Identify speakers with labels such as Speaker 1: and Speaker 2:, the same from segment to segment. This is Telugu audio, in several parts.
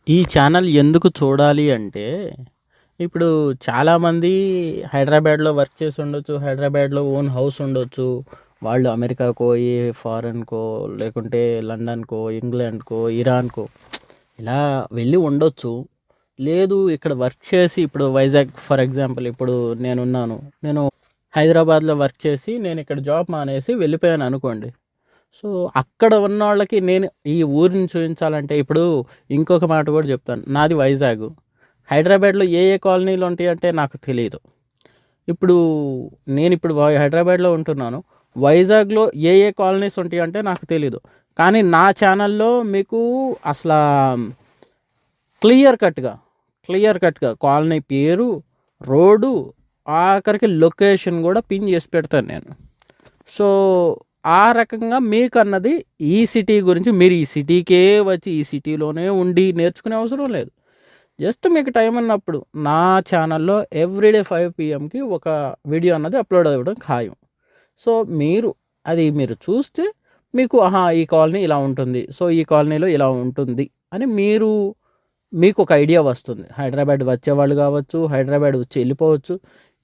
Speaker 1: ఈ ఛానల్ ఎందుకు చూడాలి అంటే, ఇప్పుడు చాలామంది హైదరాబాద్‌లో వర్క్ చేసి ఉండొచ్చు. హైదరాబాద్‌లో ఓన్ హౌస్ ఉండొచ్చు. వాళ్ళు అమెరికాకో, ఫారెన్‌కో, లేకుంటే లండన్‌కో, ఇంగ్లాండ్‌కో, ఇరాన్‌కో ఇలా వెళ్ళి ఉండొచ్చు. లేదు ఇక్కడ వర్క్ చేసి ఇప్పుడు వైజాగ్ ఫర్ ఎగ్జాంపుల్ ఇప్పుడు నేనున్నాను. నేను హైదరాబాద్‌లో వర్క్ చేసి నేను ఇక్కడ జాబ్ మానేసి వెళ్ళిపోయాననుకోండి. సో, అక్కడ ఉన్నోళ్ళకి నేను ఈ ఊరిని చూయించాలంటే ఇప్పుడు ఇంకొక మాట కూడా చెప్తాను. నాది వైజాగు. హైదరాబాద్‌లో ఏ ఏ కాలనీలు ఉంటాయంటే నాకు తెలీదు. ఇప్పుడు నేనిప్పుడు హైదరాబాద్‌లో ఉంటున్నాను. వైజాగ్‌లో ఏ ఏ కాలనీస్ ఉంటాయంటే నాకు తెలీదు. కానీ నా ఛానల్‌లో మీకు అసలా క్లియర్ కట్‌గా, క్లియర్ కట్‌గా కాలనీ పేరు, రోడ్డు, ఆఖరికి లొకేషన్ గూడా పిన్ చేసి పెడతాను నేను. సో, ఆ రకంగా మీకన్నది ఈ సిటీ గురించి మీరు ఈ సిటీకే వచ్చి ఈ సిటీలోనే ఉండి నేర్చుకునే అవసరం లేదు. జస్ట్ మీకు టైం ఉన్నప్పుడు నా ఛానల్‌లో ఎవ్రీడే 5 పీఎంకి ఒక వీడియో అన్నది అప్‌లోడ్ అవ్వడం ఖాయం. సో, మీరు చూస్తే మీకు ఆహా! ఈ కాలనీ ఇలా ఉంటుంది. సో, ఈ కాలనీలో ఇలా ఉంటుంది అని మీకొక ఐడియా వస్తుంది. హైదరాబాద్ వచ్చేవాళ్ళు కావచ్చు, హైదరాబాద్ వచ్చి వెళ్ళిపోవచ్చు.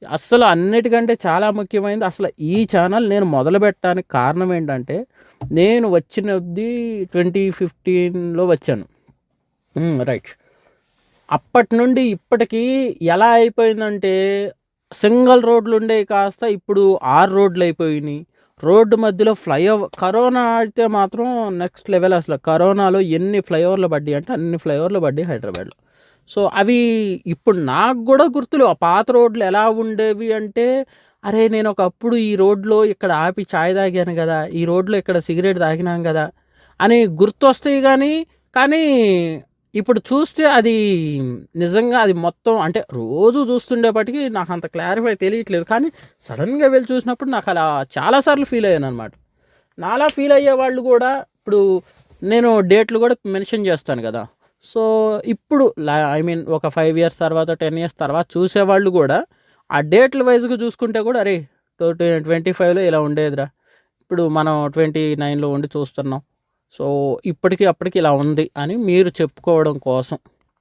Speaker 1: అస్సలు అన్నిటికంటే చాలా ముఖ్యమైనది అసలు ఈ ఛానల్ నేను మొదలుపెట్టడానికి కారణం ఏంటంటే, నేను వచ్చినది 2015లో వచ్చాను. రైట్. అప్పటి నుండి ఇప్పటికి ఎలా అయిపోయిందంటే, సింగిల్ రోడ్లుండేవి కాస్త ఇప్పుడు 6 రోడ్లయిపోయినియి. రోడ్డు మధ్యలో కరోనా అయితే మాత్రం నెక్స్ట్ లెవెల్ అసల. కరోనాలో ఎన్ని ఫ్లైఓవర్లు పడ్డాయి అంటే అన్ని ఫ్లైఓవర్లు పడ్డాయి హైదరాబాద్‌లో. సో, అవి ఇప్పుడు నాకు గూడా గుర్తులేవు. ఆ పాత రోడ్లు ఎలా ఉండేవి అంటే, అరే! నేనొకప్పుడు ఈ రోడ్‌లో ఇక్కడ ఆపి చాయ్ తాగాను గదా! ఈ రోడ్‌లో ఇక్కడ సిగరెట్ తాగినాం గదా! అని గుర్తొస్తాయి కానీ ఇప్పుడు చూస్తే అది నిజంగా అది మొత్తం అంటే రోజు చూస్తుండేపటికి నాకంత క్లారిఫై తెలియట్లేదు. కానీ సడెన్‌గా వెళ్లి చూసినప్పుడు నాకలా చాలా సార్లు ఫీల్ అయ్యాననమాట. నాలా ఫీల్ అయ్యేవాళ్ళు గూడా ఇప్పుడు నేను డేట్లు గూడా మెన్షన్ చేస్తాను గదా! సో, ఇప్పుడు ఒక 5 ఇయర్స్ తర్వాత, 10 ఇయర్స్ తర్వాత చూసేవాళ్ళు గూడా ఆ డేట్‌ల వైస్‌గా చూసుకుంటే గూడా అరే! 25లో ఇలా ఉండేదిరా. ఇప్పుడు మనం 29లో ఉండి చూస్తున్నాం. సో, ఇప్పటికి అప్పటికి ఇలా ఉంది అని మీరు చెప్పుకోవడం కోసం